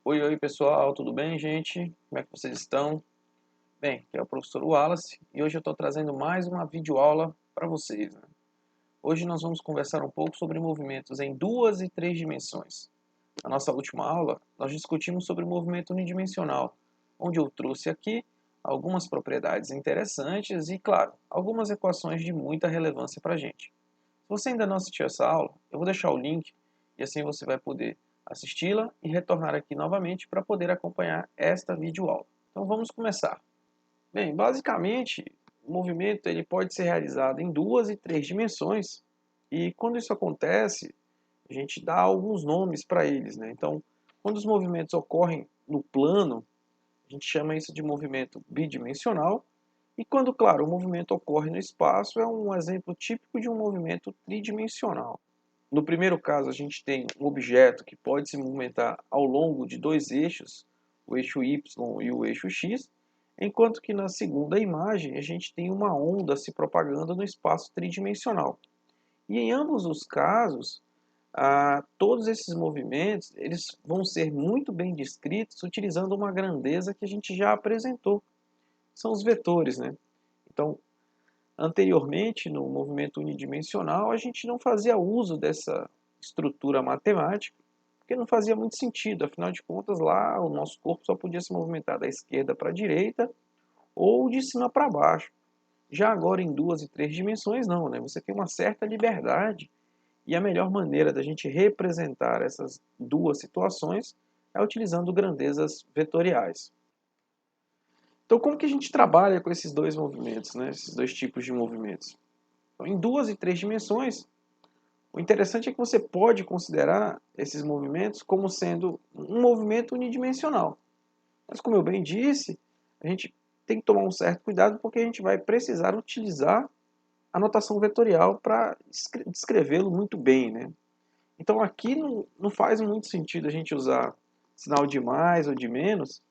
Oi, oi pessoal, tudo bem, gente? Como é que vocês estão? Bem, aqui é o professor Wallace e hoje eu estou trazendo mais uma videoaula para vocês, né? Hoje nós vamos conversar um pouco sobre movimentos em duas e três dimensões. Na nossa última aula, nós discutimos sobre movimento unidimensional, onde eu trouxe aqui algumas propriedades interessantes e, claro, algumas equações de muita relevância para a gente. Se você ainda não assistiu essa aula, eu vou deixar o link e assim você vai poder assisti-la e retornar aqui novamente para poder acompanhar esta videoaula. Então vamos começar. Bem, basicamente, o movimento ele pode ser realizado em duas e três dimensões e quando isso acontece, a gente dá alguns nomes para eles, né? Então, quando os movimentos ocorrem no plano, a gente chama isso de movimento bidimensional. E quando, claro, o movimento ocorre no espaço, é um exemplo típico de um movimento tridimensional. No primeiro caso, a gente tem um objeto que pode se movimentar ao longo de dois eixos, o eixo Y e o eixo X, enquanto que na segunda imagem a gente tem uma onda se propagando no espaço tridimensional. E em ambos os casos, todos esses movimentos eles vão ser muito bem descritos utilizando uma grandeza que a gente já apresentou. São os vetores, né? Então, anteriormente, no movimento unidimensional, a gente não fazia uso dessa estrutura matemática, porque não fazia muito sentido. Afinal de contas, lá o nosso corpo só podia se movimentar da esquerda para a direita ou de cima para baixo. Já agora, em duas e três dimensões, não, né? Você tem uma certa liberdade e a melhor maneira da gente representar essas duas situações é utilizando grandezas vetoriais. Então, como que a gente trabalha com esses dois movimentos, né? Esses dois tipos de movimentos? Então, em duas e três dimensões, o interessante é que você pode considerar esses movimentos como sendo um movimento unidimensional. Mas, como eu bem disse, a gente tem que tomar um certo cuidado porque a gente vai precisar utilizar a notação vetorial para descrevê-lo muito bem, né? Então, aqui não faz muito sentido a gente usar sinal de mais ou de menos,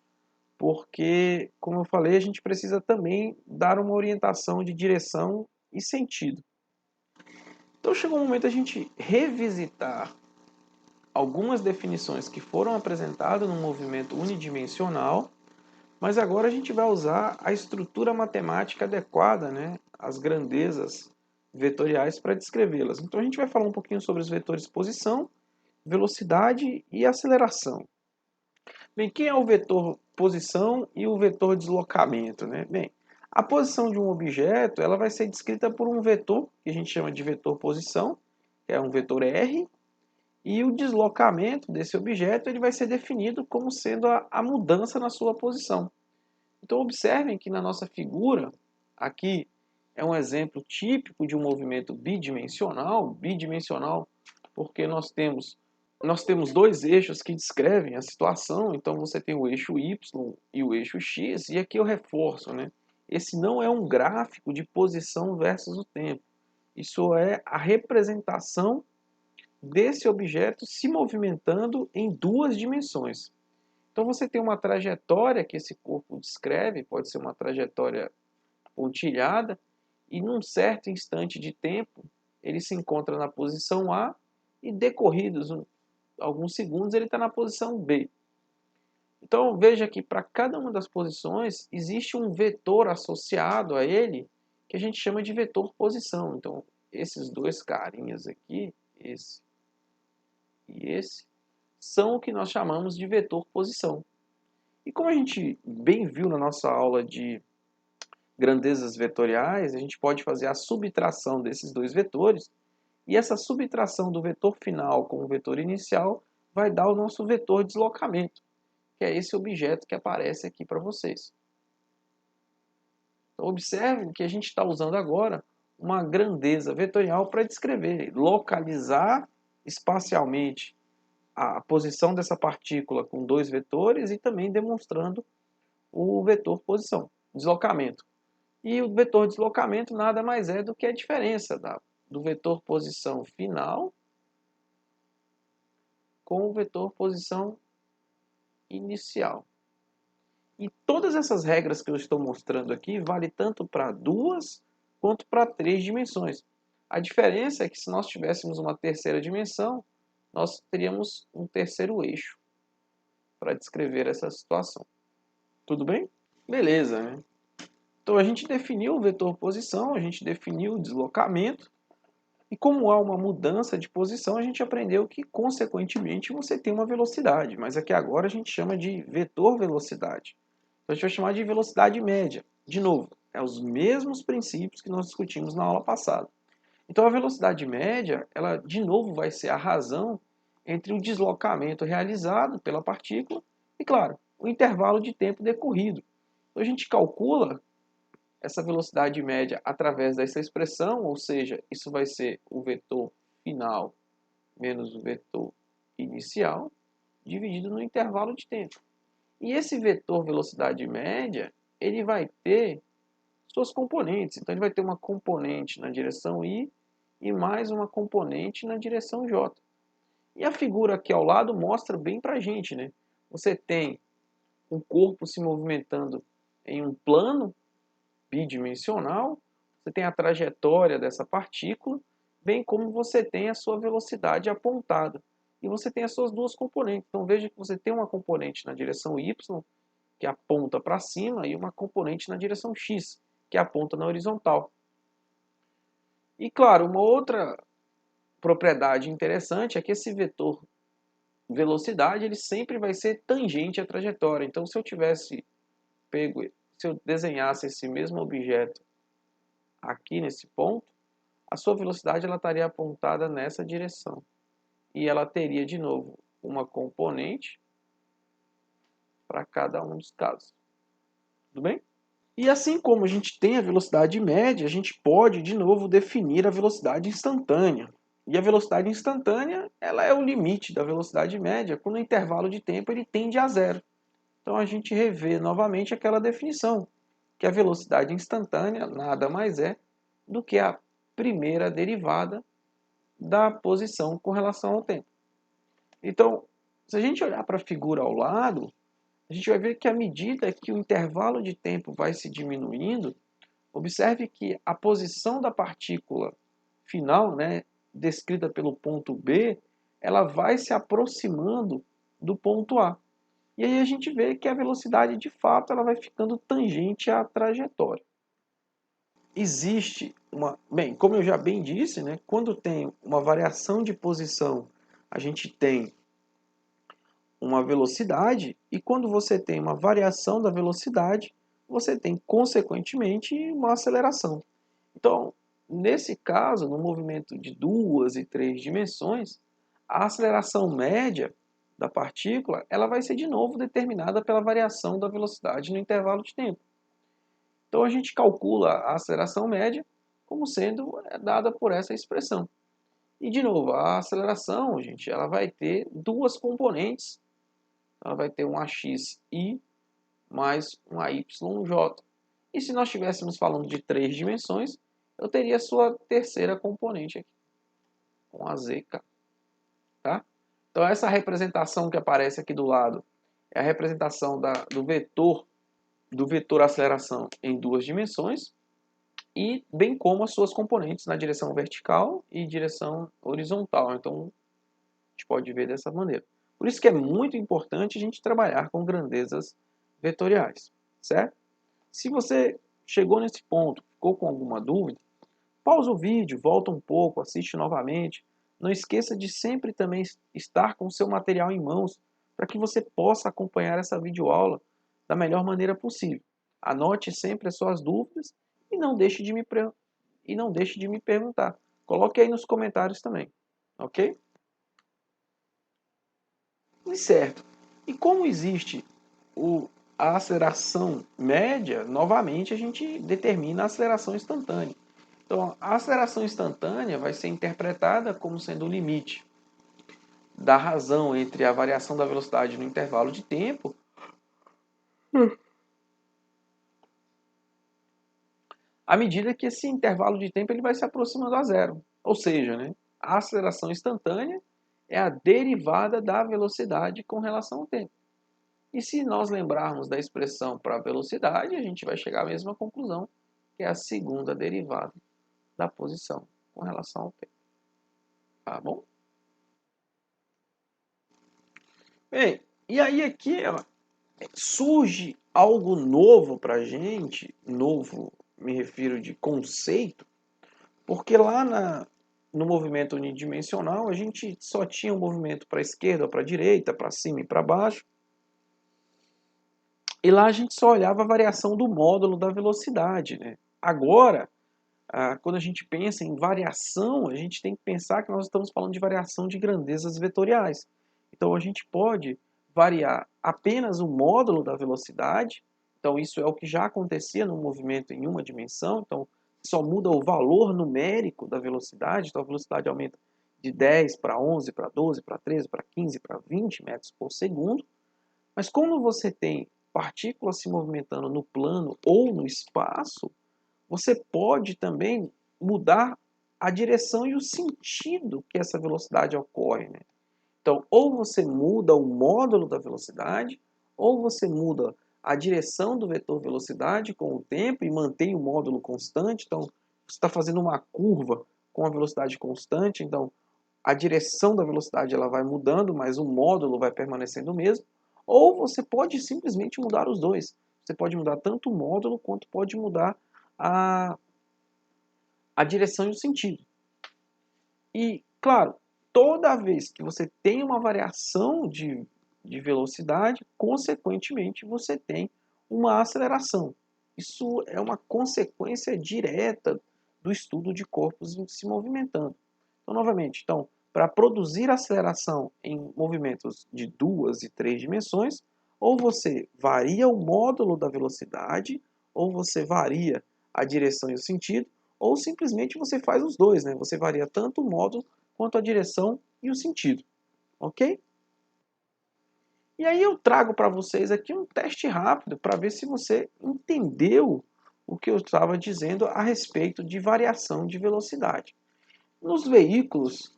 porque, como eu falei, a gente precisa também dar uma orientação de direção e sentido. Então chegou o momento da gente revisitar algumas definições que foram apresentadas no movimento unidimensional, mas agora a gente vai usar a estrutura matemática adequada, né, as grandezas vetoriais para descrevê-las. Então a gente vai falar um pouquinho sobre os vetores posição, velocidade e aceleração. Bem, quem é o vetor posição e o vetor deslocamento, né? Bem, a posição de um objeto ela vai ser descrita por um vetor, que a gente chama de vetor posição, que é um vetor R, e o deslocamento desse objeto ele vai ser definido como sendo a mudança na sua posição. Então observem que na nossa figura, aqui é um exemplo típico de um movimento bidimensional porque nós temos dois eixos que descrevem a situação, então você tem o eixo Y e o eixo X, e aqui eu reforço, né? Esse não é um gráfico de posição versus o tempo. Isso é a representação desse objeto se movimentando em duas dimensões. Então você tem uma trajetória que esse corpo descreve, pode ser uma trajetória pontilhada, e num certo instante de tempo ele se encontra na posição A e decorridos alguns segundos ele está na posição B. Então veja que para cada uma das posições existe um vetor associado a ele que a gente chama de vetor posição. Então esses dois carinhas aqui, esse e esse, são o que nós chamamos de vetor posição. E como a gente bem viu na nossa aula de grandezas vetoriais, a gente pode fazer a subtração desses dois vetores, e essa subtração do vetor final com o vetor inicial vai dar o nosso vetor deslocamento, que é esse objeto que aparece aqui para vocês. Então, observe que a gente está usando agora uma grandeza vetorial para descrever, localizar espacialmente a posição dessa partícula com dois vetores e também demonstrando o vetor posição, deslocamento. E o vetor deslocamento nada mais é do que a diferença do vetor posição final com o vetor posição inicial. E todas essas regras que eu estou mostrando aqui vale tanto para duas quanto para três dimensões. A diferença é que se nós tivéssemos uma terceira dimensão, nós teríamos um terceiro eixo para descrever essa situação. Tudo bem? Beleza, né? Então a gente definiu o vetor posição, a gente definiu o deslocamento, e como há uma mudança de posição, a gente aprendeu que, consequentemente, você tem uma velocidade, mas aqui agora a gente chama de vetor velocidade. Então a gente vai chamar de velocidade média. De novo, é os mesmos princípios que nós discutimos na aula passada. Então a velocidade média, ela de novo vai ser a razão entre o deslocamento realizado pela partícula e, claro, o intervalo de tempo decorrido. Então a gente calcula essa velocidade média através dessa expressão, ou seja, isso vai ser o vetor final menos o vetor inicial, dividido no intervalo de tempo. E esse vetor velocidade média, ele vai ter suas componentes. Então ele vai ter uma componente na direção y e mais uma componente na direção j. E a figura aqui ao lado mostra bem para a gente, né? Você tem um corpo se movimentando em um plano bidimensional, você tem a trajetória dessa partícula, bem como você tem a sua velocidade apontada. E você tem as suas duas componentes. Então veja que você tem uma componente na direção y, que aponta para cima, e uma componente na direção x, que aponta na horizontal. E claro, uma outra propriedade interessante é que esse vetor velocidade ele sempre vai ser tangente à trajetória. Então se eu desenhasse esse mesmo objeto aqui nesse ponto, a sua velocidade ela estaria apontada nessa direção. E ela teria de novo uma componente para cada um dos casos. Tudo bem? E assim como a gente tem a velocidade média, a gente pode de novo definir a velocidade instantânea. E a velocidade instantânea, ela é o limite da velocidade média quando o intervalo de tempo ele tende a zero. Então a gente revê novamente aquela definição, que a velocidade instantânea nada mais é do que a primeira derivada da posição com relação ao tempo. Então, se a gente olhar para a figura ao lado, a gente vai ver que à medida que o intervalo de tempo vai se diminuindo, observe que a posição da partícula final, né, descrita pelo ponto B, ela vai se aproximando do ponto A. E aí a gente vê que a velocidade, de fato, ela vai ficando tangente à trajetória. Existe uma... Bem, como eu já bem disse, né, quando tem uma variação de posição, a gente tem uma velocidade, e quando você tem uma variação da velocidade, você tem, consequentemente, uma aceleração. Então, nesse caso, no movimento de 2 e 3 dimensões, a aceleração média da partícula ela vai ser de novo determinada pela variação da velocidade no intervalo de tempo. Então a gente calcula a aceleração média como sendo dada por essa expressão. E de novo, a aceleração, gente, ela vai ter duas componentes. Ela vai ter um AXI mais um AYJ. E se nós estivéssemos falando de 3 dimensões, eu teria a sua terceira componente aqui, com a ZK. Tá? Então essa representação que aparece aqui do lado é a representação do vetor aceleração em duas dimensões, e bem como as suas componentes na direção vertical e direção horizontal. Então a gente pode ver dessa maneira. Por isso que é muito importante a gente trabalhar com grandezas vetoriais, certo? Se você chegou nesse ponto, ficou com alguma dúvida, pausa o vídeo, volta um pouco, assiste novamente. Não esqueça de sempre também estar com o seu material em mãos para que você possa acompanhar essa videoaula da melhor maneira possível. Anote sempre as suas dúvidas e não deixe de me perguntar. Coloque aí nos comentários também, ok? E certo. E como existe a aceleração média, novamente a gente determina a aceleração instantânea. Então, a aceleração instantânea vai ser interpretada como sendo o limite da razão entre a variação da velocidade no intervalo de tempo à medida que esse intervalo de tempo ele vai se aproximando a zero. Ou seja, né, a aceleração instantânea é a derivada da velocidade com relação ao tempo. E se nós lembrarmos da expressão para a velocidade, a gente vai chegar à mesma conclusão, que é a segunda derivada da posição com relação ao tempo. Tá bom? Bem, E aí aqui ó, surge algo novo para a gente, novo me refiro de conceito, porque lá no movimento unidimensional a gente só tinha um movimento para a esquerda ou para a direita, para cima e para baixo, e lá a gente só olhava a variação do módulo da velocidade, né? Agora, quando a gente pensa em variação, a gente tem que pensar que nós estamos falando de variação de grandezas vetoriais. Então a gente pode variar apenas o módulo da velocidade. Então isso é o que já acontecia no movimento em uma dimensão. Então só muda o valor numérico da velocidade. Então a velocidade aumenta de 10 para 11, para 12, para 13, para 15, para 20 metros por segundo. Mas como você tem partículas se movimentando no plano ou no espaço, você pode também mudar a direção e o sentido que essa velocidade ocorre, né? Então, ou você muda o módulo da velocidade, ou você muda a direção do vetor velocidade com o tempo e mantém o módulo constante. Então, você está fazendo uma curva com a velocidade constante, então a direção da velocidade ela vai mudando, mas o módulo vai permanecendo o mesmo. Ou você pode simplesmente mudar os dois. Você pode mudar tanto o módulo quanto pode mudar a, a direção e o sentido. E, claro, toda vez que você tem uma variação de velocidade, consequentemente você tem uma aceleração. Isso é uma consequência direta do estudo de corpos se movimentando. Então, novamente, então, para produzir aceleração em movimentos de 2 e 3 dimensões, ou você varia o módulo da velocidade, ou você varia a direção e o sentido, ou simplesmente você faz os dois, né? Você varia tanto o módulo quanto a direção e o sentido, ok? E aí eu trago para vocês aqui um teste rápido para ver se você entendeu o que eu estava dizendo a respeito de variação de velocidade. Nos veículos,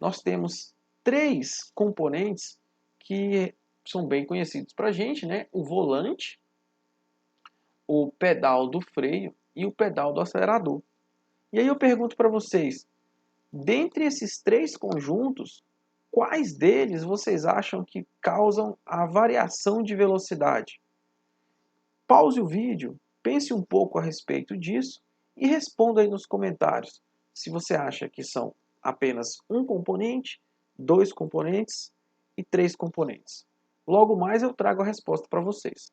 nós temos três componentes que são bem conhecidos para a gente, né? O volante, o pedal do freio e o pedal do acelerador. E aí eu pergunto para vocês, dentre esses três conjuntos, quais deles vocês acham que causam a variação de velocidade? Pause o vídeo, pense um pouco a respeito disso e responda aí nos comentários se você acha que são apenas um componente, dois componentes e três componentes. Logo mais eu trago a resposta para vocês.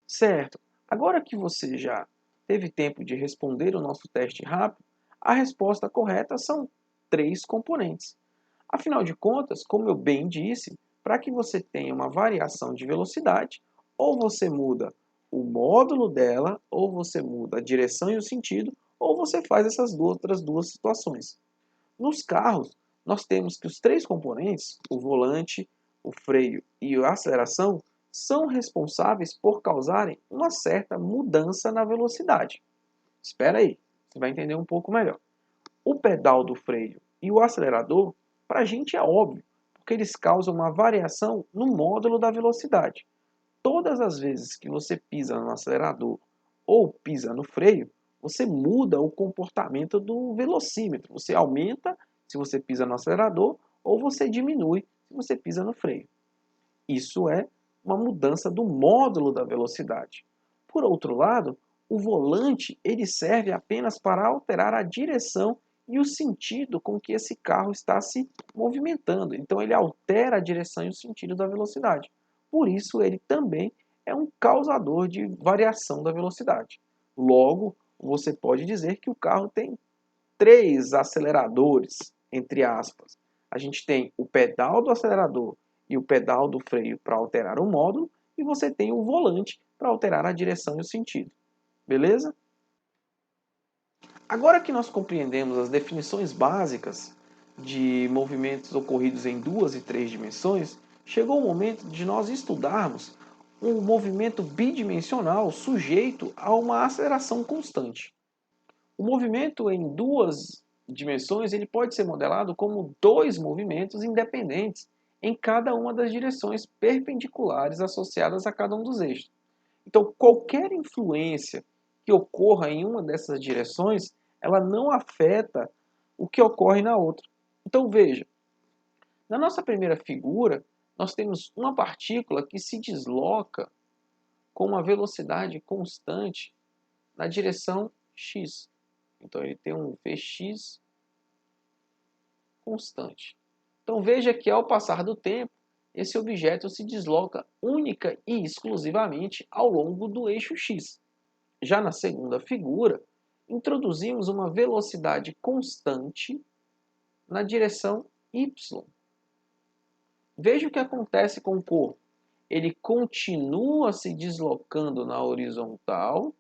Certo. Agora que você já teve tempo de responder o nosso teste rápido, a resposta correta são três componentes. Afinal de contas, como eu bem disse, para que você tenha uma variação de velocidade, ou você muda o módulo dela, ou você muda a direção e o sentido, ou você faz essas outras duas situações. Nos carros, nós temos que os três componentes, o volante, o freio e a aceleração, são responsáveis por causarem uma certa mudança na velocidade. Espera aí, você vai entender um pouco melhor. O pedal do freio e o acelerador, para a gente é óbvio, porque eles causam uma variação no módulo da velocidade. Todas as vezes que você pisa no acelerador ou pisa no freio, você muda o comportamento do velocímetro. Você aumenta se você pisa no acelerador ou você diminui se você pisa no freio. Isso é uma mudança do módulo da velocidade. Por outro lado, o volante ele serve apenas para alterar a direção e o sentido com que esse carro está se movimentando. Então ele altera a direção e o sentido da velocidade. Por isso ele também é um causador de variação da velocidade. Logo, você pode dizer que o carro tem três aceleradores, entre aspas. A gente tem o pedal do acelerador e o pedal do freio para alterar o módulo, e você tem o volante para alterar a direção e o sentido. Beleza? Agora que nós compreendemos as definições básicas de movimentos ocorridos em duas e três dimensões, chegou o momento de nós estudarmos um movimento bidimensional sujeito a uma aceleração constante. O movimento em duas dimensões ele pode ser modelado como dois movimentos independentes em cada uma das direções perpendiculares associadas a cada um dos eixos. Então, qualquer influência que ocorra em uma dessas direções, ela não afeta o que ocorre na outra. Então, veja, Na nossa primeira figura, nós temos uma partícula que se desloca com uma velocidade constante na direção x. Então, ele tem um Vx constante. Então, veja que ao passar do tempo, esse objeto se desloca única e exclusivamente ao longo do eixo x. Já na segunda figura, introduzimos uma velocidade constante na direção y. Veja o que acontece com o corpo. Ele continua se deslocando na horizontal,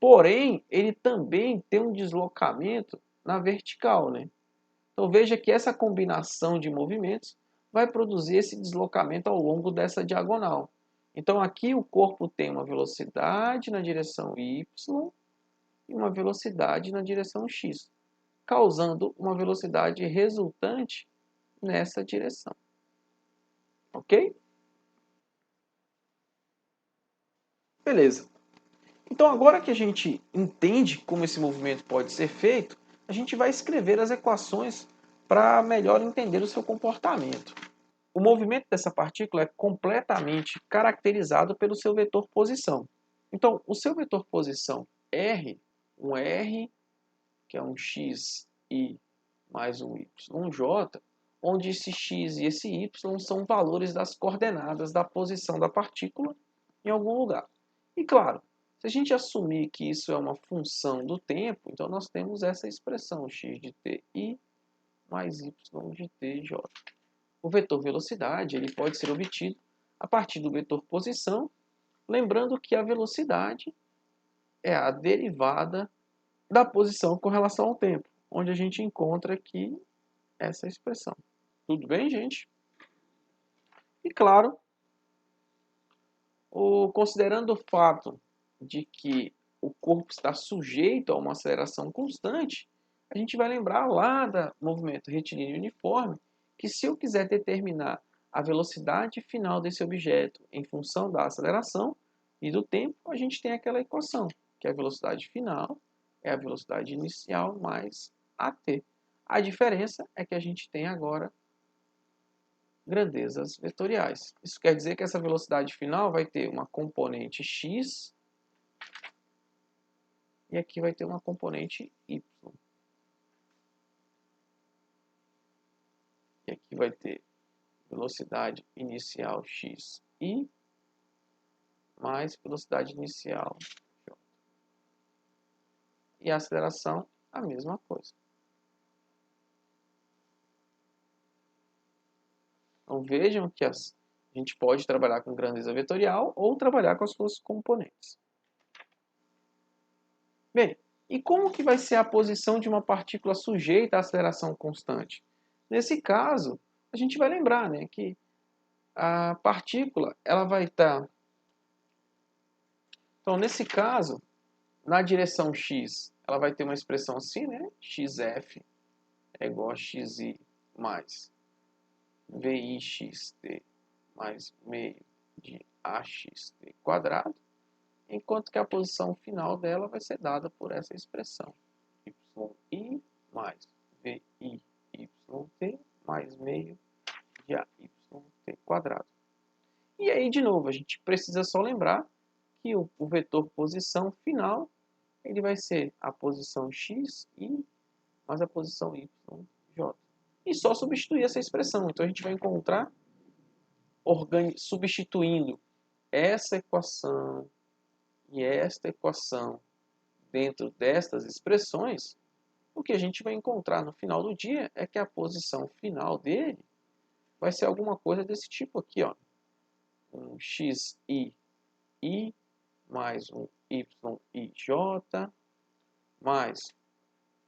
porém, ele também tem um deslocamento na vertical, né? Então veja que essa combinação de movimentos vai produzir esse deslocamento ao longo dessa diagonal. Então aqui o corpo tem uma velocidade na direção y e uma velocidade na direção x, causando uma velocidade resultante nessa direção. Ok? Beleza. Então agora que a gente entende como esse movimento pode ser feito, a gente vai escrever as equações para melhor entender o seu comportamento. O movimento dessa partícula é completamente caracterizado pelo seu vetor posição. Então, o seu vetor posição R, um R, que é um xi mais um yj, onde esse x e esse y são valores das coordenadas da posição da partícula em algum lugar. E claro, se a gente assumir que isso é uma função do tempo, então nós temos essa expressão x de ti mais y de tj. O vetor velocidade ele pode ser obtido a partir do vetor posição, lembrando que a velocidade é a derivada da posição com relação ao tempo, onde a gente encontra aqui essa expressão. Tudo bem, gente? E claro, considerando o fato de que o corpo está sujeito a uma aceleração constante, a gente vai lembrar lá do movimento retilíneo uniforme que se eu quiser determinar a velocidade final desse objeto em função da aceleração e do tempo, a gente tem aquela equação, que a velocidade final é a velocidade inicial mais AT. A diferença é que a gente tem agora grandezas vetoriais. Isso quer dizer que essa velocidade final vai ter uma componente x e aqui vai ter uma componente y. E aqui vai ter velocidade inicial xi mais velocidade inicial j. E a aceleração, a mesma coisa. Então vejam que a gente pode trabalhar com grandeza vetorial ou trabalhar com as suas componentes. Bem, e como que vai ser a posição de uma partícula sujeita à aceleração constante? Nesse caso, a gente vai lembrar, né, que a partícula ela vai estar... Então, nesse caso, na direção x, ela vai ter uma expressão assim, né? Xf é igual a xi mais Vix mais meio de axt quadrado, enquanto que a posição final dela vai ser dada por essa expressão, yi mais viyt mais meio de ayt quadrado. E aí, de novo, a gente precisa só lembrar que o vetor posição final ele vai ser a posição x e mais a posição y j. E só substituir essa expressão. Então, a gente vai encontrar, substituindo essa equação e esta equação dentro destas expressões, o que a gente vai encontrar no final do dia é que a posição final dele vai ser alguma coisa desse tipo aqui, ó. Um xi mais um yij mais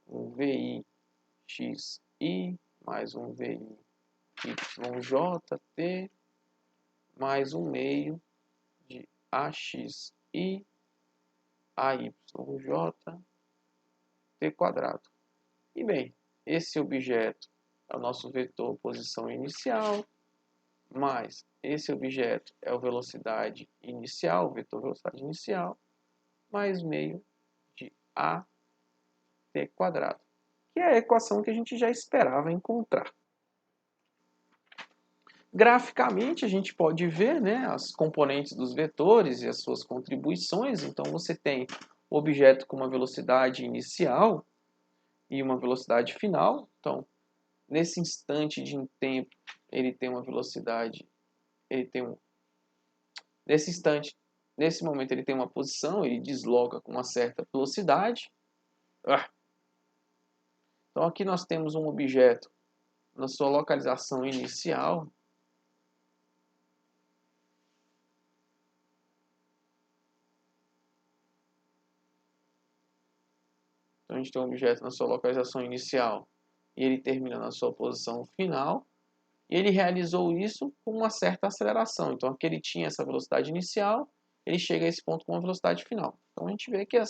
um vixi mais um viyjt mais um meio de axi ayj t quadrado. E bem, esse objeto é o nosso vetor posição inicial, mais esse objeto é o velocidade inicial, o vetor velocidade inicial, mais meio de AT quadrado, que é a equação que a gente já esperava encontrar. Graficamente, a gente pode ver, né, as componentes dos vetores e as suas contribuições. Então, você tem o objeto com uma velocidade inicial e uma velocidade final. Então, nesse instante de tempo, ele tem uma velocidade, nesse momento ele tem uma posição, ele desloca com uma certa velocidade. Então, aqui nós temos um objeto na sua localização inicial. Então, a gente tem um objeto na sua localização inicial e ele termina na sua posição final. E ele realizou isso com uma certa aceleração. Então, aqui ele tinha essa velocidade inicial, ele chega a esse ponto com uma velocidade final. Então, a gente vê que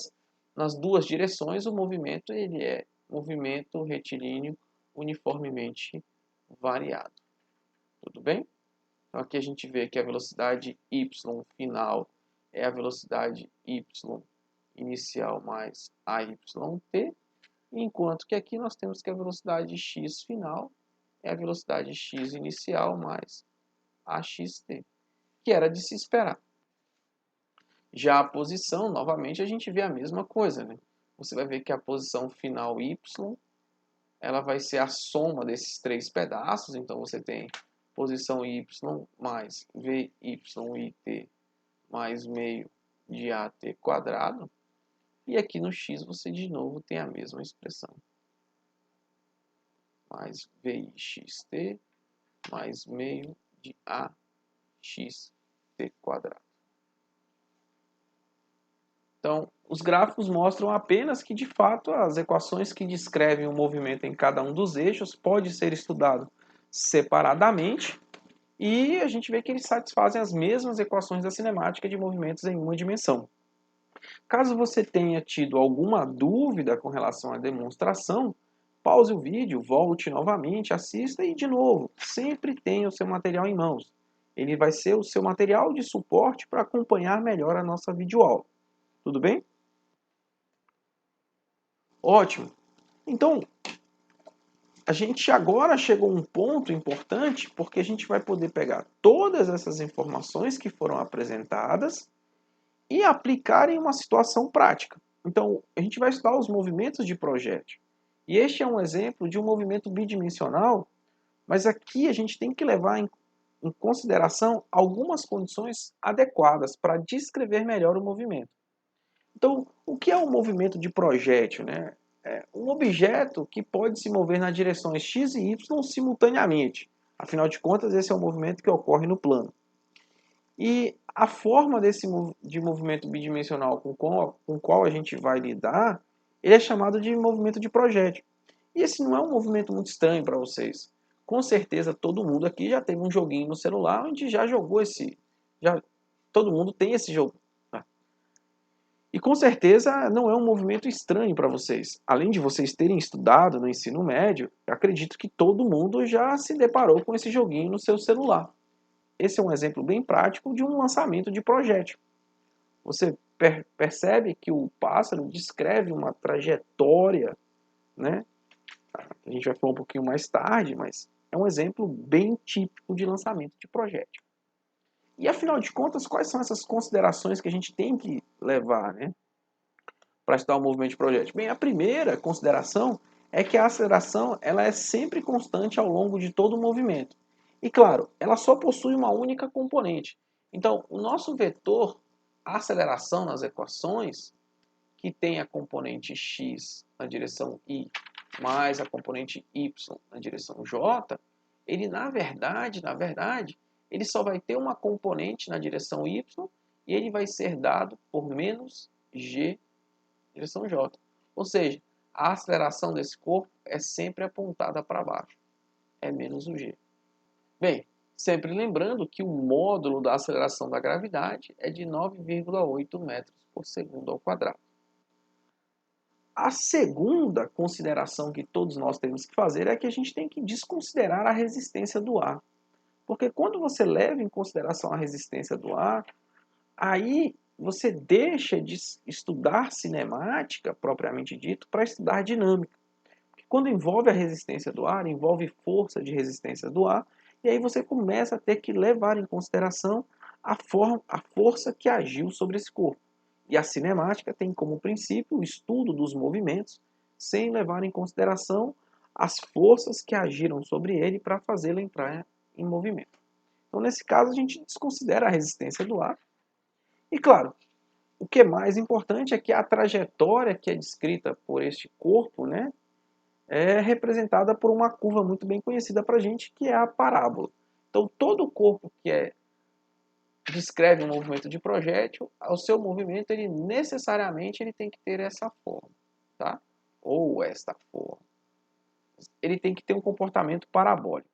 nas duas direções o movimento ele é movimento retilíneo uniformemente variado. Tudo bem? Então, aqui a gente vê que a velocidade y final é a velocidade y inicial mais AYT, enquanto que aqui nós temos que a velocidade x final é a velocidade x inicial mais AXT, que era de se esperar. Já a posição, novamente, a gente vê a mesma coisa, né? Você vai ver que a posição final y, ela vai ser a soma desses três pedaços. Então, você tem posição y mais VYIT mais meio de AT quadrado. E aqui no x você de novo tem a mesma expressão. Mais VIXT mais meio de AXT quadrado. Então, os gráficos mostram apenas que, de fato, as equações que descrevem o movimento em cada um dos eixos pode ser estudado separadamente, e a gente vê que eles satisfazem as mesmas equações da cinemática de movimentos em uma dimensão. Caso você tenha tido alguma dúvida com relação à demonstração, pause o vídeo, volte novamente, assista e, de novo, sempre tenha o seu material em mãos. Ele vai ser o seu material de suporte para acompanhar melhor a nossa videoaula. Tudo bem? Ótimo. Então, a gente agora chegou a um ponto importante, porque a gente vai poder pegar todas essas informações que foram apresentadas e aplicar em uma situação prática. Então, a gente vai estudar os movimentos de projétil. E este é um exemplo de um movimento bidimensional, mas aqui a gente tem que levar em consideração algumas condições adequadas para descrever melhor o movimento. Então, o que é um movimento de projétil, né? É um objeto que pode se mover nas direções x e y simultaneamente. Afinal de contas, esse é um movimento que ocorre no plano. E a forma de movimento bidimensional com qual a gente vai lidar, ele é chamado de movimento de projétil. E esse não é um movimento muito estranho para vocês. Com certeza todo mundo aqui já teve um joguinho no celular onde já jogou todo mundo tem esse jogo. E com certeza não é um movimento estranho para vocês. Além de vocês terem estudado no ensino médio, eu acredito que todo mundo já se deparou com esse joguinho no seu celular. Esse é um exemplo bem prático de um lançamento de projétil. Você percebe que o pássaro descreve uma trajetória, né? A gente vai falar um pouquinho mais tarde, mas é um exemplo bem típico de lançamento de projétil. E afinal de contas, quais são essas considerações que a gente tem que levar, né, para estudar o movimento de projétil? Bem, a primeira consideração é que a aceleração ela é sempre constante ao longo de todo o movimento. E claro, ela só possui uma única componente. Então, o nosso vetor aceleração nas equações, que tem a componente x na direção y mais a componente y na direção j, ele na verdade, ele só vai ter uma componente na direção y e ele vai ser dado por menos g na direção j. Ou seja, a aceleração desse corpo é sempre apontada para baixo. É menos o g. Bem, sempre lembrando que o módulo da aceleração da gravidade é de 9,8 metros por segundo ao quadrado. A segunda consideração que todos nós temos que fazer é que a gente tem que desconsiderar a resistência do ar. Porque quando você leva em consideração a resistência do ar, aí você deixa de estudar cinemática, propriamente dito, para estudar dinâmica. Porque Quando envolve a resistência do ar, envolve força de resistência do ar, e aí você começa a ter que levar em consideração a força que agiu sobre esse corpo. E a cinemática tem como princípio o estudo dos movimentos, sem levar em consideração as forças que agiram sobre ele para fazê-lo entrar em movimento. Então, nesse caso, a gente desconsidera a resistência do ar. E, claro, o que é mais importante é que a trajetória que é descrita por este corpo, né, é representada por uma curva muito bem conhecida para a gente, que é a parábola. Então, todo o corpo que descreve um movimento de projétil, o seu movimento, ele necessariamente ele tem que ter essa forma, tá? Ou esta forma. Ele tem que ter um comportamento parabólico.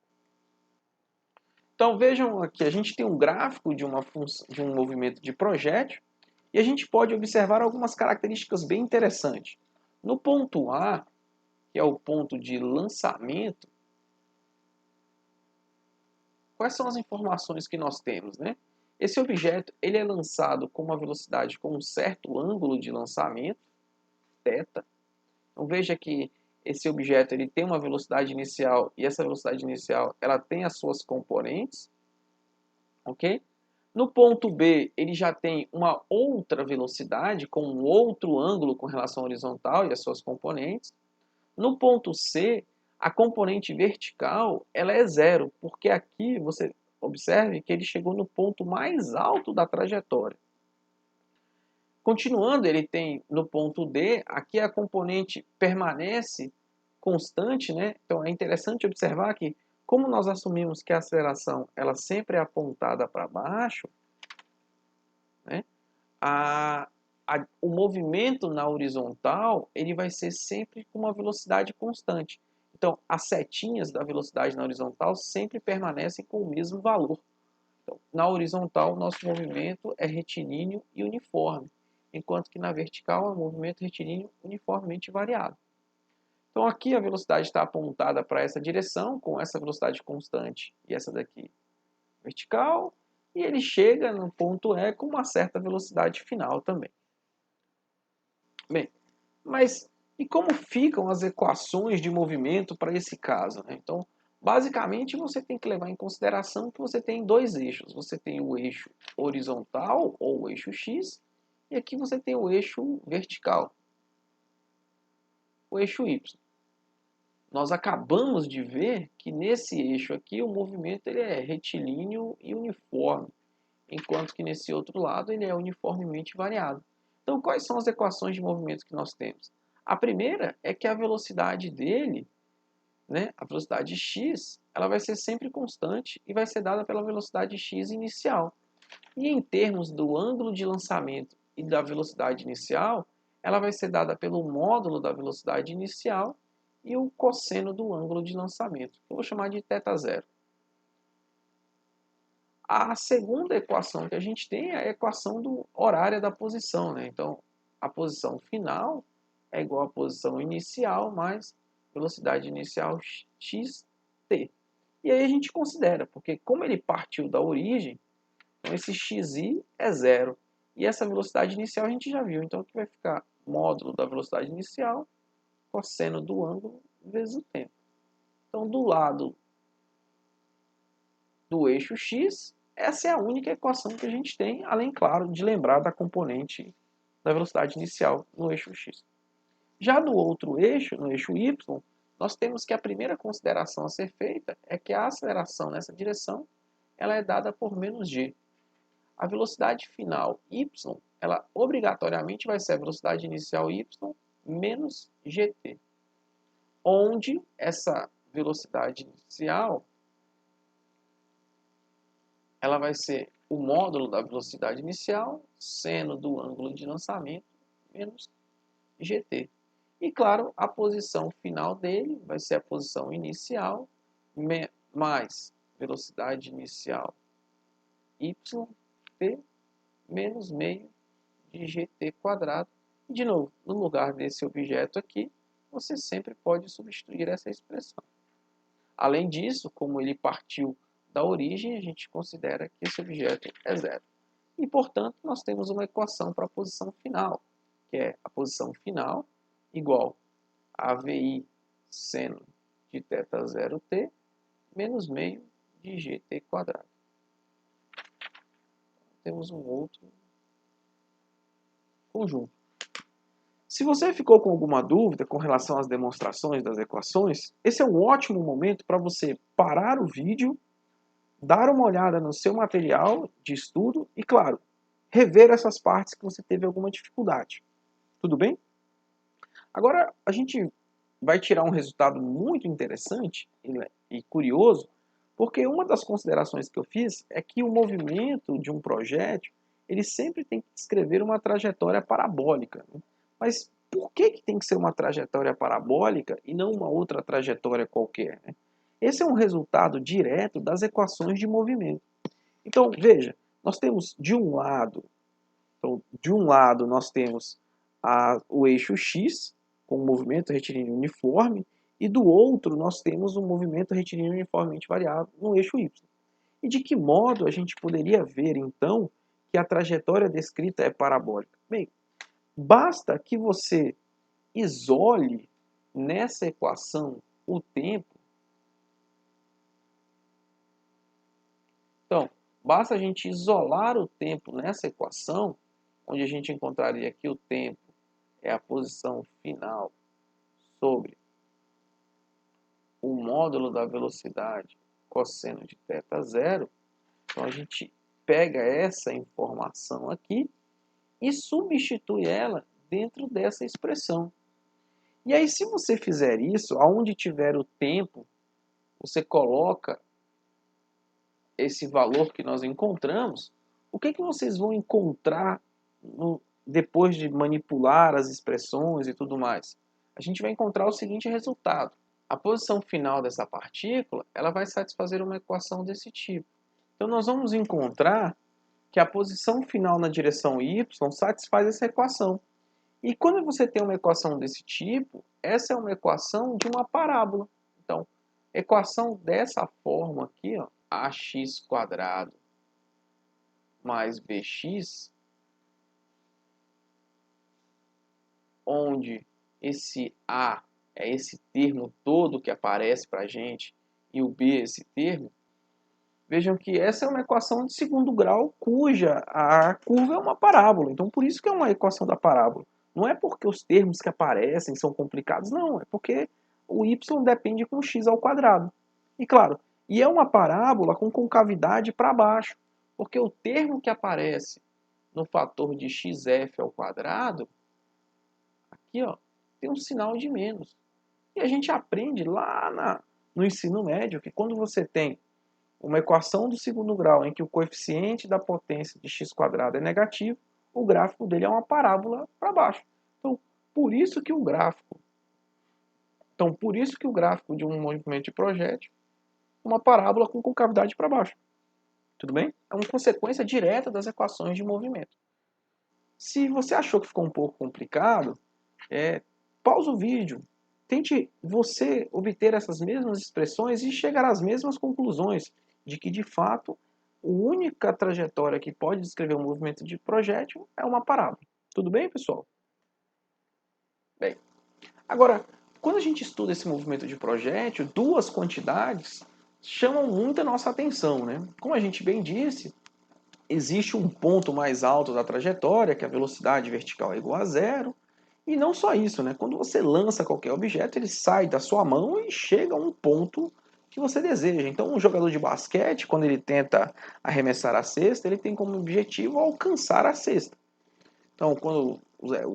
Então, vejam aqui, a gente tem um gráfico de um movimento de projétil, e a gente pode observar algumas características bem interessantes. No ponto A, que é o ponto de lançamento, quais são as informações que nós temos, né? Esse objeto ele é lançado com uma velocidade com um certo ângulo de lançamento, θ. Então veja que esse objeto ele tem uma velocidade inicial e essa velocidade inicial ela tem as suas componentes, ok? No ponto B ele já tem uma outra velocidade com um outro ângulo com relação à horizontal e as suas componentes. No ponto C, a componente vertical ela é zero, porque aqui você observe que ele chegou no ponto mais alto da trajetória. Continuando, ele tem no ponto D, aqui a componente permanece constante, né? Então é interessante observar que, como nós assumimos que a aceleração ela sempre é apontada para baixo, né? O movimento na horizontal ele vai ser sempre com uma velocidade constante. Então, as setinhas da velocidade na horizontal sempre permanecem com o mesmo valor. Então, na horizontal, nosso movimento é retilíneo e uniforme, enquanto que na vertical é um movimento retilíneo uniformemente variado. Então, aqui a velocidade está apontada para essa direção, com essa velocidade constante e essa daqui vertical, e ele chega no ponto E com uma certa velocidade final também. Bem, mas e como ficam as equações de movimento para esse caso, né? Então, basicamente, você tem que levar em consideração que você tem dois eixos. Você tem o eixo horizontal, ou o eixo X, e aqui você tem o eixo vertical, o eixo Y. Nós acabamos de ver que nesse eixo aqui o movimento ele é retilíneo e uniforme, enquanto que nesse outro lado ele é uniformemente variado. Então, quais são as equações de movimento que nós temos? A primeira é que a velocidade dele, né, a velocidade x, ela vai ser sempre constante e vai ser dada pela velocidade x inicial. E em termos do ângulo de lançamento e da velocidade inicial, ela vai ser dada pelo módulo da velocidade inicial e o cosseno do ângulo de lançamento, que eu vou chamar de θ0. A segunda equação que a gente tem é a equação horária da posição, né? Então, a posição final é igual à posição inicial mais velocidade inicial xt. E aí a gente considera, porque como ele partiu da origem, então esse xi é zero. E essa velocidade inicial a gente já viu. Então aqui vai ficar módulo da velocidade inicial, cosseno do ângulo, vezes o tempo. Então do lado do eixo x, essa é a única equação que a gente tem, além, claro, de lembrar da componente da velocidade inicial no eixo x. Já no outro eixo, no eixo y, nós temos que a primeira consideração a ser feita é que a aceleração nessa direção ela é dada por menos g. A velocidade final y, ela obrigatoriamente vai ser a velocidade inicial y menos gt, onde essa velocidade inicial ela vai ser o módulo da velocidade inicial, seno do ângulo de lançamento, menos gt. E, claro, a posição final dele vai ser a posição inicial, mais velocidade inicial yt, menos meio de gt quadrado. E, de novo, no lugar desse objeto aqui, você sempre pode substituir essa expressão. Além disso, como ele partiu da origem, a gente considera que esse objeto é zero. E, portanto, nós temos uma equação para a posição final, que é a posição final igual a VI seno de θ0t menos meio de gt quadrado. Temos um outro conjunto. Se você ficou com alguma dúvida com relação às demonstrações das equações, esse é um ótimo momento para você parar o vídeo, dar uma olhada no seu material de estudo e, claro, rever essas partes que você teve alguma dificuldade. Tudo bem? Agora, a gente vai tirar um resultado muito interessante e curioso, porque uma das considerações que eu fiz é que o movimento de um projétil ele sempre tem que descrever uma trajetória parabólica. Mas por que tem que ser uma trajetória parabólica e não uma outra trajetória qualquer? Esse é um resultado direto das equações de movimento. Então, veja, nós temos de um lado nós temos o eixo x, com o movimento retilíneo uniforme, e do outro nós temos um movimento retilíneo uniformemente variável no eixo y. E de que modo a gente poderia ver, então, que a trajetória descrita é parabólica? Bem, basta que você isole nessa equação o tempo. Então, basta a gente isolar o tempo nessa equação, onde a gente encontraria que o tempo é a posição final sobre o módulo da velocidade cosseno de θ0. Então a gente pega essa informação aqui e substitui ela dentro dessa expressão. E aí, se você fizer isso, aonde tiver o tempo, você coloca esse valor que nós encontramos. O que vocês vão encontrar depois de manipular as expressões e tudo mais? A gente vai encontrar o seguinte resultado. A posição final dessa partícula ela vai satisfazer uma equação desse tipo. Então nós vamos encontrar que a posição final na direção y satisfaz essa equação. E quando você tem uma equação desse tipo, essa é uma equação de uma parábola. Então, equação dessa forma aqui, ó, ax² mais bx, onde esse a é esse termo todo que aparece para a gente e o b é esse termo, vejam que essa é uma equação de segundo grau cuja a curva é uma parábola. Então, por isso que é uma equação da parábola. Não é porque os termos que aparecem são complicados, não. É porque o y depende com x ao quadrado. E claro, e é uma parábola com concavidade para baixo. Porque o termo que aparece no fator de xf ao quadrado, aqui ó, tem um sinal de menos. E a gente aprende lá no ensino médio que quando você tem uma equação do segundo grau em que o coeficiente da potência de x² é negativo, o gráfico dele é uma parábola para baixo. Então, por isso que o gráfico de um movimento de projétil é uma parábola com concavidade para baixo. Tudo bem? É uma consequência direta das equações de movimento. Se você achou que ficou um pouco complicado, pausa o vídeo. Tente você obter essas mesmas expressões e chegar às mesmas conclusões de que, de fato, a única trajetória que pode descrever um movimento de projétil é uma parábola. Tudo bem, pessoal? Bem, agora, quando a gente estuda esse movimento de projétil, duas quantidades chamam muito a nossa atenção, né? Como a gente bem disse, existe um ponto mais alto da trajetória, que a velocidade vertical é igual a zero. E não só isso, né? Quando você lança qualquer objeto, ele sai da sua mão e chega a um ponto que você deseja. Então, um jogador de basquete, quando ele tenta arremessar a cesta, ele tem como objetivo alcançar a cesta. Então, quando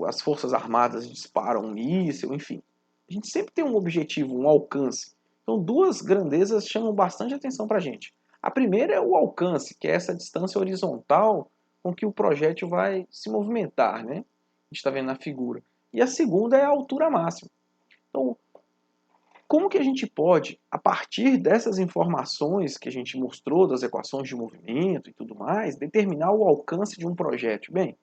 as forças armadas disparam um míssil, enfim, a gente sempre tem um objetivo, um alcance. Então, duas grandezas chamam bastante atenção para a gente. A primeira é o alcance, que é essa distância horizontal com que o projétil vai se movimentar, né? A gente está vendo na figura. E a segunda é a altura máxima. Então, como que a gente pode, a partir dessas informações que a gente mostrou, das equações de movimento e tudo mais, determinar o alcance de um projétil? Bem,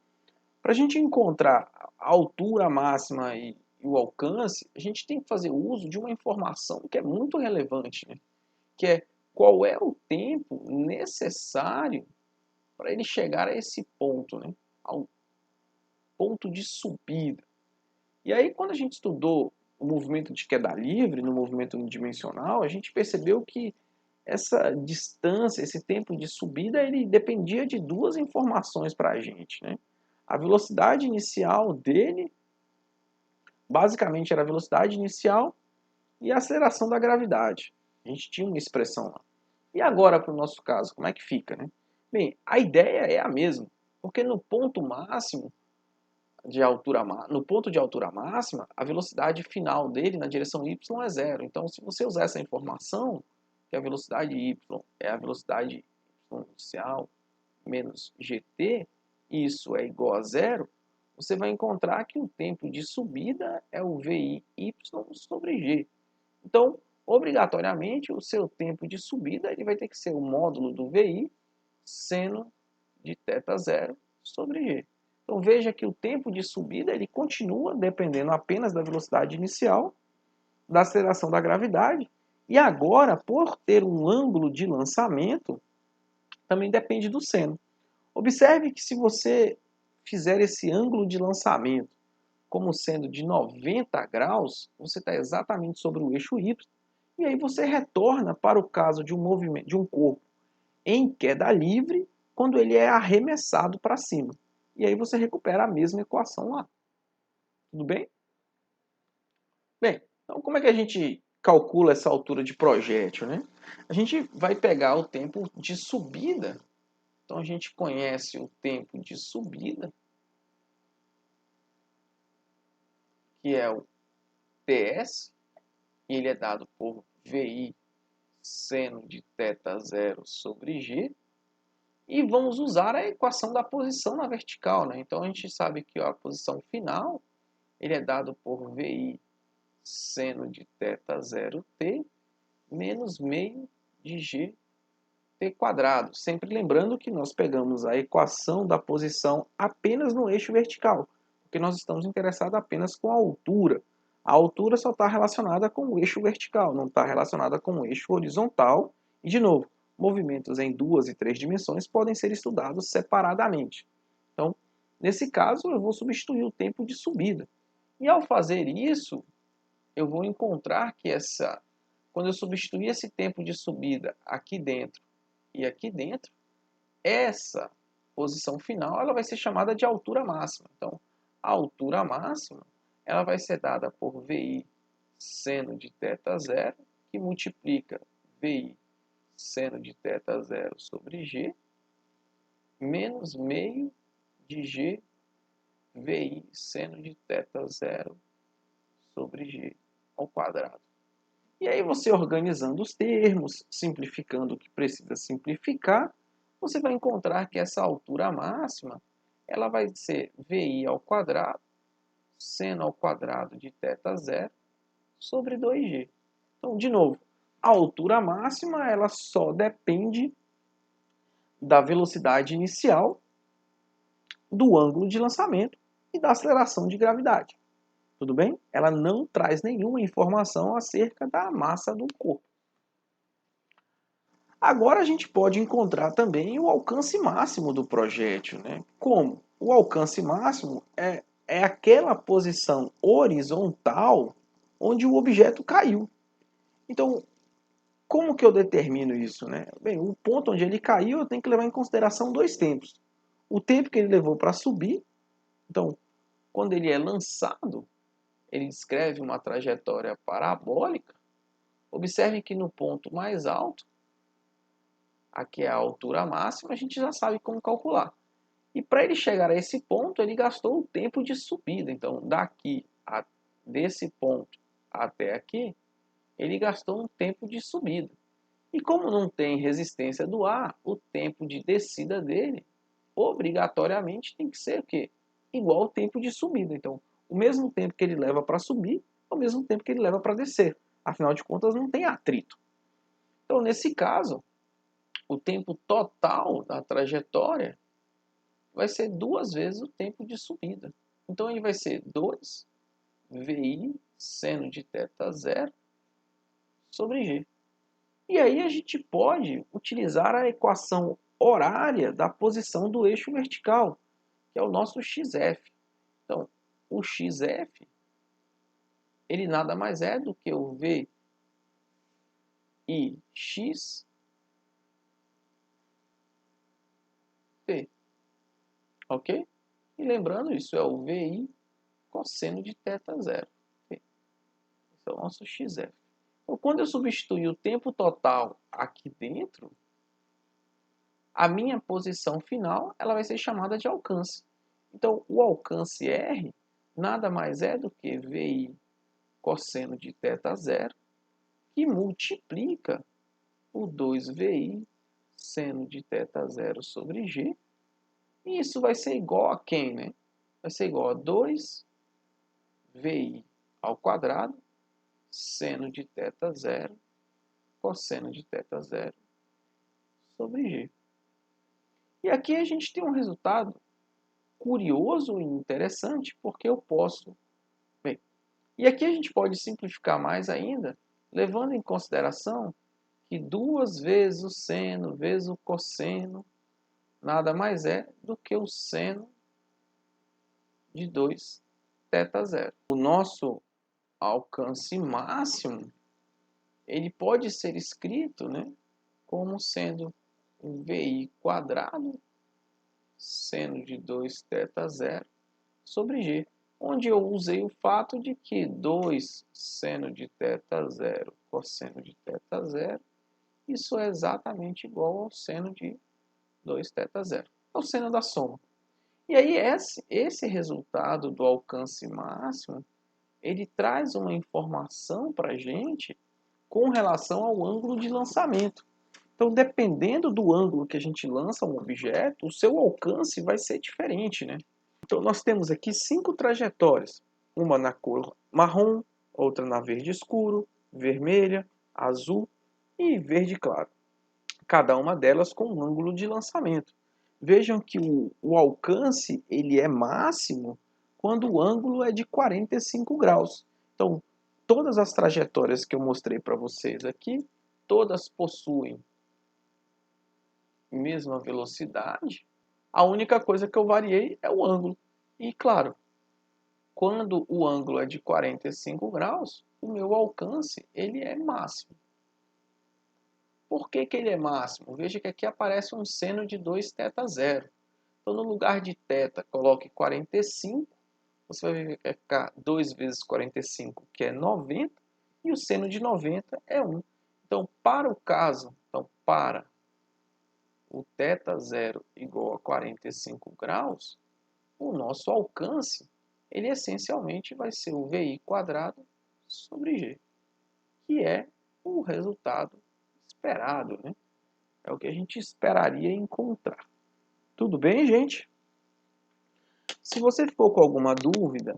para a gente encontrar a altura máxima e o alcance, a gente tem que fazer uso de uma informação que é muito relevante, né? Que é qual é o tempo necessário para ele chegar a esse ponto, ao ponto de subida. E aí, quando a gente estudou o movimento de queda livre, no movimento unidimensional, a gente percebeu que essa distância, esse tempo de subida, ele dependia de duas informações para a gente, né? A velocidade inicial dele, basicamente era a velocidade inicial e a aceleração da gravidade. A gente tinha uma expressão lá. E agora, para o nosso caso, como é que fica, né? Bem, a ideia é a mesma, porque no ponto máximo de altura, no ponto de altura máxima, a velocidade final dele na direção y é zero. Então, se você usar essa informação, que a velocidade y é a velocidade y inicial menos gt, isso é igual a zero, você vai encontrar que o tempo de subida é o VI y sobre g. Então, obrigatoriamente, o seu tempo de subida ele vai ter que ser o módulo do VI seno de θ0 sobre g. Então veja que o tempo de subida ele continua dependendo apenas da velocidade inicial, da aceleração da gravidade, e agora, por ter um ângulo de lançamento, também depende do seno. Observe que se você fizer esse ângulo de lançamento como sendo de 90 graus, você está exatamente sobre o eixo y, e aí você retorna para o caso de um movimento de um corpo em queda livre, quando ele é arremessado para cima. E aí você recupera a mesma equação lá. Tudo bem? Bem, então como é que a gente calcula essa altura de projétil, né? A gente vai pegar o tempo de subida. Então a gente conhece o tempo de subida, que é o TS, e ele é dado por VI seno de θ0 sobre g. E vamos usar a equação da posição na vertical, né? Então a gente sabe que a posição final ele é dado por VI seno de θ0t menos meio de gt quadrado. Sempre lembrando que nós pegamos a equação da posição apenas no eixo vertical, porque nós estamos interessados apenas com a altura. A altura só está relacionada com o eixo vertical, não está relacionada com o eixo horizontal. E, de novo, movimentos em 2 e 3 dimensões podem ser estudados separadamente. Então, nesse caso, eu vou substituir o tempo de subida. E ao fazer isso, eu vou encontrar que quando eu substituir esse tempo de subida aqui dentro e aqui dentro, essa posição final ela vai ser chamada de altura máxima. Então, a altura máxima ela vai ser dada por VI seno de θ0, que multiplica VI seno de θ0 sobre g, menos meio de g VI seno de θ0 sobre g ao quadrado. E aí você organizando os termos, simplificando o que precisa simplificar, você vai encontrar que essa altura máxima ela vai ser VI ao quadrado, seno ao quadrado de θ0 sobre 2g. Então, de novo, a altura máxima ela só depende da velocidade inicial, do ângulo de lançamento e da aceleração de gravidade. Tudo bem? Ela não traz nenhuma informação acerca da massa do corpo. Agora a gente pode encontrar também o alcance máximo do projétil, né? Como? O alcance máximo é aquela posição horizontal onde o objeto caiu. Então, como que eu determino isso, né? Bem, o ponto onde ele caiu eu tenho que levar em consideração dois tempos. O tempo que ele levou para subir. Então, quando ele é lançado, ele descreve uma trajetória parabólica. Observe que no ponto mais alto, aqui é a altura máxima, a gente já sabe como calcular. E para ele chegar a esse ponto, ele gastou o tempo de subida. Então, desse ponto até aqui, ele gastou um tempo de subida. E como não tem resistência do ar, o tempo de descida dele, obrigatoriamente, tem que ser o quê? Igual ao tempo de subida. Então, o mesmo tempo que ele leva para subir, é o mesmo tempo que ele leva para descer. Afinal de contas, não tem atrito. Então, nesse caso, o tempo total da trajetória vai ser 2 vezes o tempo de subida. Então, ele vai ser 2 VI seno de θ0 sobre g. E aí a gente pode utilizar a equação horária da posição do eixo vertical, que é o nosso XF. Então, o XF ele nada mais é do que o VIX, T, ok? E lembrando, isso é o VI cosseno de θ zero. Okay? Esse é o nosso XF. Então, quando eu substituir o tempo total aqui dentro, a minha posição final ela vai ser chamada de alcance. Então, o alcance R nada mais é do que VI cosseno de θ zero, que multiplica o 2VI seno de θ zero sobre G. E isso vai ser igual a quem, né? Vai ser igual a 2VI ao quadrado seno de θ zero cosseno de θ zero sobre G. E aqui a gente tem um resultado curioso e interessante, porque eu posso... Bem, e aqui a gente pode simplificar mais ainda, levando em consideração que 2 vezes o seno vezes o cosseno nada mais é do que o seno de 2 θ zero. O nosso alcance máximo, ele pode ser escrito, né, como sendo um VI quadrado seno de 2 θ zero sobre G, onde eu usei o fato de que 2 seno de θ zero cosseno de θ zero, isso é exatamente igual ao seno de 2 θ zero, é o seno da soma. E aí esse resultado do alcance máximo, ele traz uma informação para a gente com relação ao ângulo de lançamento. Então, dependendo do ângulo que a gente lança um objeto, o seu alcance vai ser diferente, né? Então, nós temos aqui 5 trajetórias. Uma na cor marrom, outra na verde escuro, vermelha, azul e verde claro. Cada uma delas com um ângulo de lançamento. Vejam que o alcance ele é máximo quando o ângulo é de 45 graus. Então, todas as trajetórias que eu mostrei para vocês aqui, todas possuem mesma velocidade. A única coisa que eu variei é o ângulo. E claro, quando o ângulo é de 45 graus, o meu alcance ele é máximo. Por que ele é máximo? Veja que aqui aparece um seno de 2 θ zero. Então, no lugar de θ, coloque 45. Você vai verificar 2 vezes 45, que é 90. E o seno de 90 é 1. Então, para o caso, para o θ zero igual a 45 graus, o nosso alcance, ele essencialmente vai ser o VI quadrado sobre G, que é o resultado esperado, né? É o que a gente esperaria encontrar. Tudo bem, gente? Se você ficou com alguma dúvida,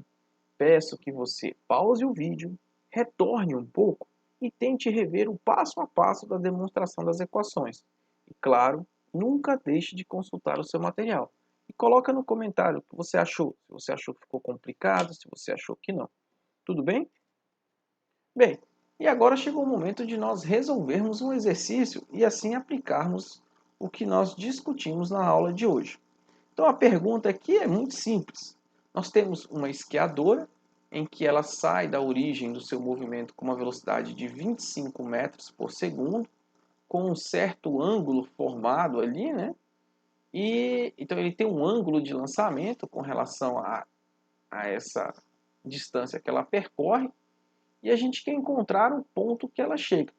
peço que você pause o vídeo, retorne um pouco e tente rever o passo a passo da demonstração das equações. E claro, nunca deixe de consultar o seu material. E coloca no comentário o que você achou. Se você achou que ficou complicado, se você achou que não. Tudo bem? Bem, e agora chegou o momento de nós resolvermos um exercício e assim aplicarmos o que nós discutimos na aula de hoje. Então a pergunta aqui é muito simples. Nós temos uma esquiadora em que ela sai da origem do seu movimento com uma velocidade de 25 metros por segundo, com um certo ângulo formado ali, né? E então ele tem um ângulo de lançamento com relação a essa distância que ela percorre, e a gente quer encontrar o ponto que ela chega.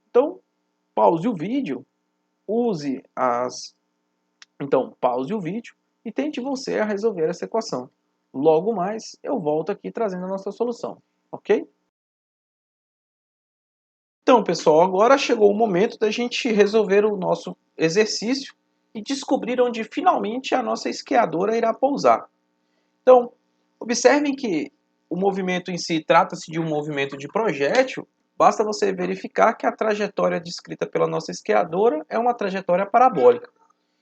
Então, pause o vídeo, pause o vídeo e tente você a resolver essa equação. Logo mais, eu volto aqui trazendo a nossa solução, ok? Então, pessoal, agora chegou o momento da gente resolver o nosso exercício e descobrir onde finalmente a nossa esquiadora irá pousar. Então, observem que o movimento em si trata-se de um movimento de projétil. Basta você verificar que a trajetória descrita pela nossa esquiadora é uma trajetória parabólica.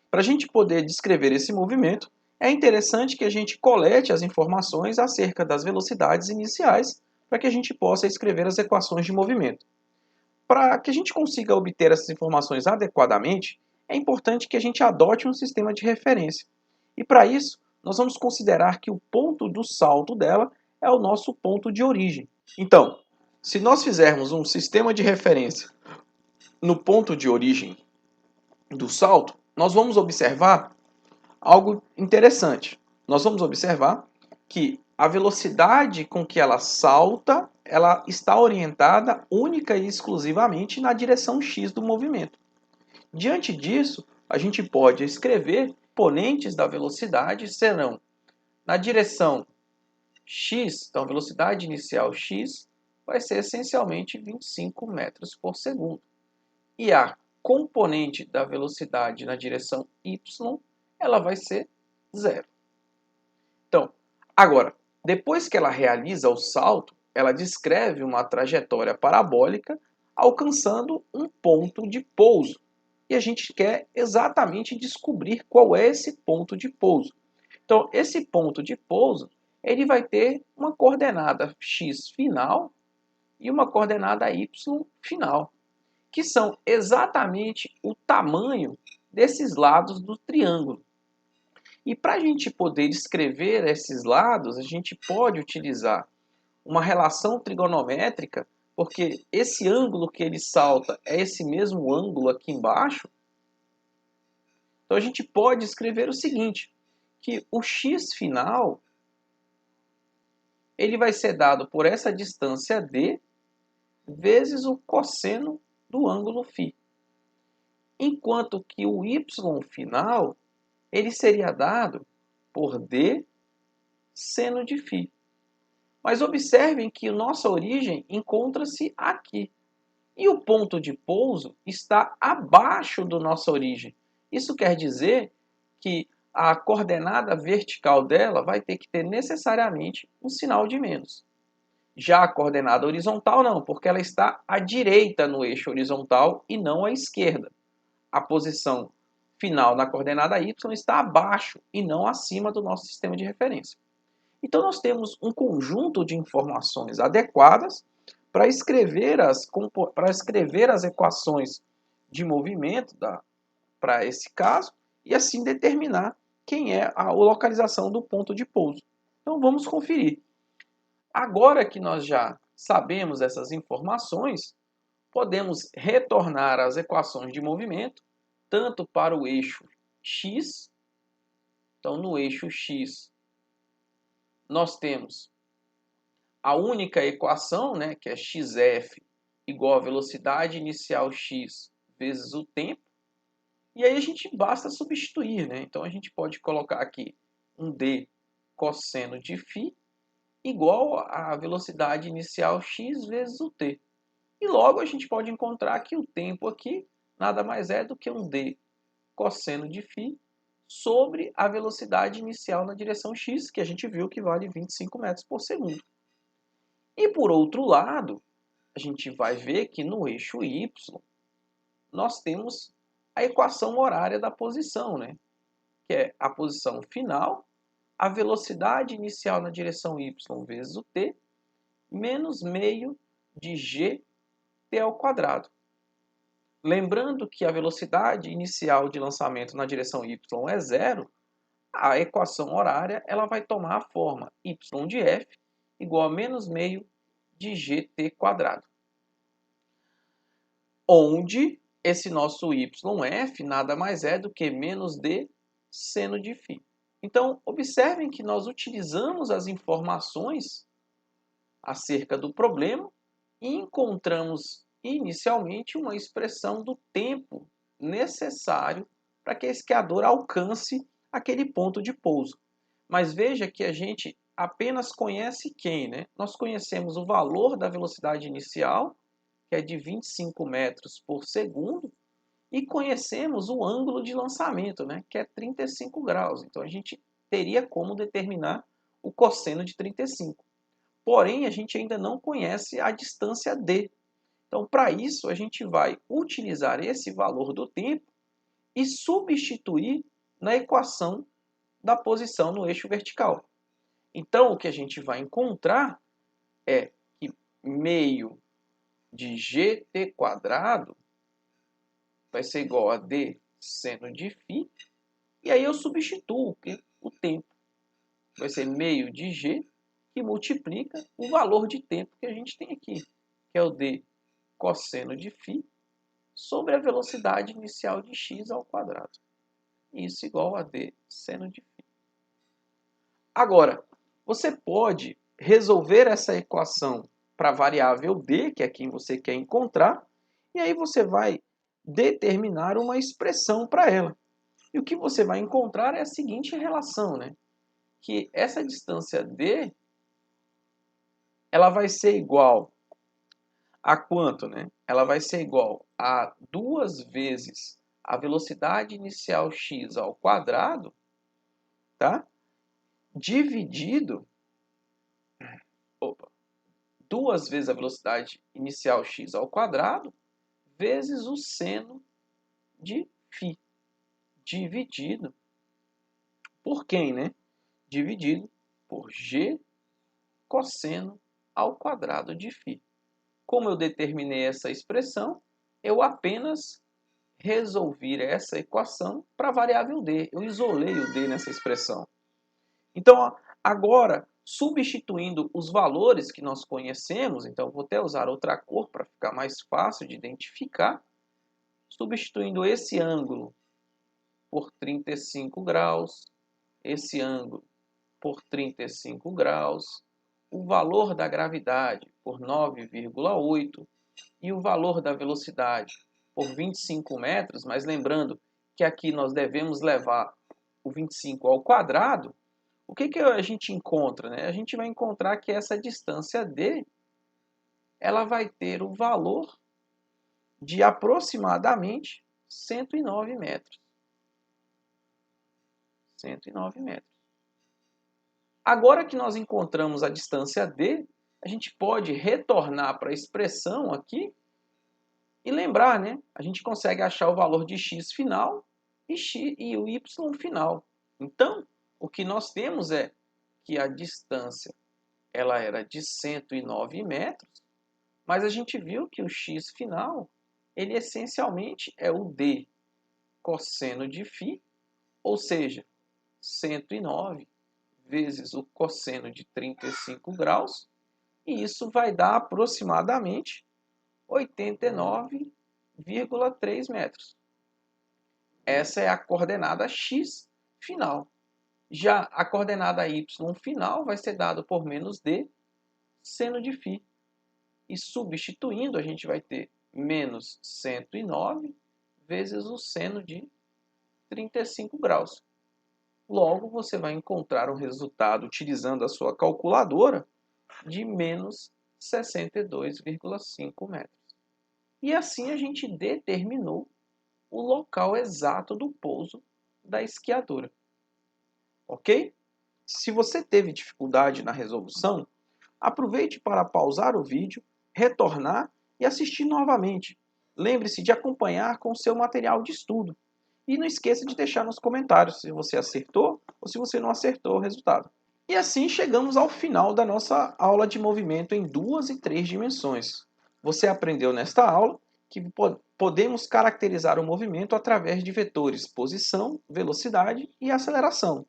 Para a gente poder descrever esse movimento, é interessante que a gente colete as informações acerca das velocidades iniciais para que a gente possa escrever as equações de movimento. Para que a gente consiga obter essas informações adequadamente, é importante que a gente adote um sistema de referência. E para isso, nós vamos considerar que o ponto do salto dela é o nosso ponto de origem. Então, se nós fizermos um sistema de referência no ponto de origem do salto, nós vamos observar algo interessante. Nós vamos observar que a velocidade com que ela salta, ela está orientada única e exclusivamente na direção x do movimento. Diante disso, a gente pode escrever exponentes da velocidade serão na direção x, então a velocidade inicial x vai ser essencialmente 25 metros por segundo. E a componente da velocidade na direção y, ela vai ser zero. Então, agora, depois que ela realiza o salto, ela descreve uma trajetória parabólica alcançando um ponto de pouso. E a gente quer exatamente descobrir qual é esse ponto de pouso. Então, esse ponto de pouso, ele vai ter uma coordenada x final e uma coordenada y final, que são exatamente o tamanho desses lados do triângulo. E para a gente poder escrever esses lados, a gente pode utilizar uma relação trigonométrica, porque esse ângulo que ele salta é esse mesmo ângulo aqui embaixo. Então a gente pode escrever o seguinte, que o x final ele vai ser dado por essa distância d vezes o cosseno do ângulo φ. Enquanto que o y final ele seria dado por d seno de φ. Mas observem que a nossa origem encontra-se aqui. E o ponto de pouso está abaixo da nossa origem. Isso quer dizer que a coordenada vertical dela vai ter que ter necessariamente um sinal de menos. Já a coordenada horizontal não, porque ela está à direita no eixo horizontal e não à esquerda. A posição final na coordenada y está abaixo e não acima do nosso sistema de referência. Então nós temos um conjunto de informações adequadas para escrever as equações de movimento para esse caso e assim determinar quem é a localização do ponto de pouso. Então vamos conferir. Agora que nós já sabemos essas informações, podemos retornar às equações de movimento, tanto para o eixo x. Então no eixo x nós temos a única equação, né, que é xf igual a velocidade inicial x vezes o tempo. E aí a gente basta substituir, né? Então a gente pode colocar aqui um d cosseno de φ igual a velocidade inicial x vezes o t. E logo a gente pode encontrar que o tempo aqui nada mais é do que um d cosseno de φ sobre a velocidade inicial na direção x, que a gente viu que vale 25 metros por segundo. E por outro lado, a gente vai ver que no eixo y nós temos a equação horária da posição, né? Que é a posição final, a velocidade inicial na direção y vezes o t, menos meio de gt ao quadrado. Lembrando que a velocidade inicial de lançamento na direção y é zero, a equação horária ela vai tomar a forma y de f igual a menos meio de gt quadrado. Onde esse nosso yf nada mais é do que menos d seno de φ. Então, observem que nós utilizamos as informações acerca do problema e encontramos inicialmente uma expressão do tempo necessário para que a esquiador alcance aquele ponto de pouso. Mas veja que a gente apenas conhece quem, né? Nós conhecemos o valor da velocidade inicial, que é de 25 metros por segundo, e conhecemos o ângulo de lançamento, né? Que é 35 graus. Então a gente teria como determinar o cosseno de 35. Porém, a gente ainda não conhece a distância d. Então, para isso, a gente vai utilizar esse valor do tempo e substituir na equação da posição no eixo vertical. Então, o que a gente vai encontrar é que meio de gt quadrado vai ser igual a d seno de φ, e aí eu substituo o tempo. Vai ser meio de g que multiplica o valor de tempo que a gente tem aqui, que é o d cosseno de φ sobre a velocidade inicial de x ao quadrado. Isso igual a d seno de φ. Agora, você pode resolver essa equação para a variável d, que é quem você quer encontrar, e aí você vai determinar uma expressão para ela. E o que você vai encontrar é a seguinte relação, né? Que essa distância d, ela vai ser igual a quanto, né? Ela vai ser igual a 2 vezes a velocidade inicial x ao quadrado, tá? Dividido, 2 vezes a velocidade inicial x ao quadrado, vezes o seno de φ, dividido por quem, né? Dividido por g cosseno ao quadrado de φ. Como eu determinei essa expressão, eu apenas resolvi essa equação para a variável d. Eu isolei o d nessa expressão. Então, agora, substituindo os valores que nós conhecemos, então vou até usar outra cor para ficar mais fácil de identificar, substituindo esse ângulo por 35 graus, esse ângulo por 35 graus, o valor da gravidade por 9,8 e o valor da velocidade por 25 metros, mas lembrando que aqui nós devemos levar o 25 ao quadrado, o que a gente encontra, né? A gente vai encontrar que essa distância d, ela vai ter o valor de aproximadamente 109 metros. 109 metros. Agora que nós encontramos a distância d, a gente pode retornar para a expressão aqui e lembrar, né? A gente consegue achar o valor de x final e o y final. Então, o que nós temos é que a distância ela era de 109 metros, mas a gente viu que o x final, ele essencialmente é o d cosseno de φ, ou seja, 109 vezes o cosseno de 35 graus, e isso vai dar aproximadamente 89,3 metros. Essa é a coordenada x final. Já a coordenada y final vai ser dada por menos d seno de φ. E substituindo, a gente vai ter menos 109 vezes o seno de 35 graus. Logo, você vai encontrar um resultado, utilizando a sua calculadora, de menos 62,5 metros. E assim a gente determinou o local exato do pouso da esquiadora. Ok? Se você teve dificuldade na resolução, aproveite para pausar o vídeo, retornar e assistir novamente. Lembre-se de acompanhar com o seu material de estudo. E não esqueça de deixar nos comentários se você acertou ou se você não acertou o resultado. E assim chegamos ao final da nossa aula de movimento em 2 e 3 dimensões. Você aprendeu nesta aula que podemos caracterizar o movimento através de vetores posição, velocidade e aceleração.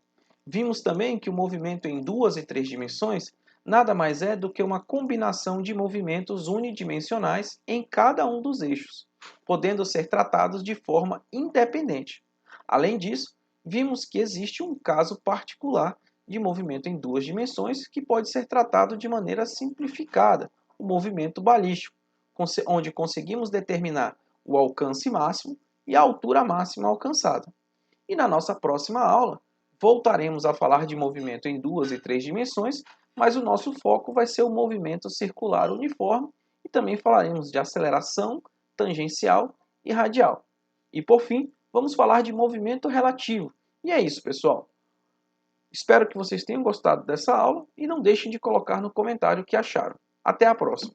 Vimos também que o movimento em 2 e 3 dimensões nada mais é do que uma combinação de movimentos unidimensionais em cada um dos eixos, podendo ser tratados de forma independente. Além disso, vimos que existe um caso particular de movimento em 2 dimensões que pode ser tratado de maneira simplificada, o movimento balístico, onde conseguimos determinar o alcance máximo e a altura máxima alcançada. E na nossa próxima aula, voltaremos a falar de movimento em 2 e 3 dimensões, mas o nosso foco vai ser o movimento circular uniforme e também falaremos de aceleração, tangencial e radial. E por fim, vamos falar de movimento relativo. E é isso, pessoal. Espero que vocês tenham gostado dessa aula e não deixem de colocar no comentário o que acharam. Até a próxima!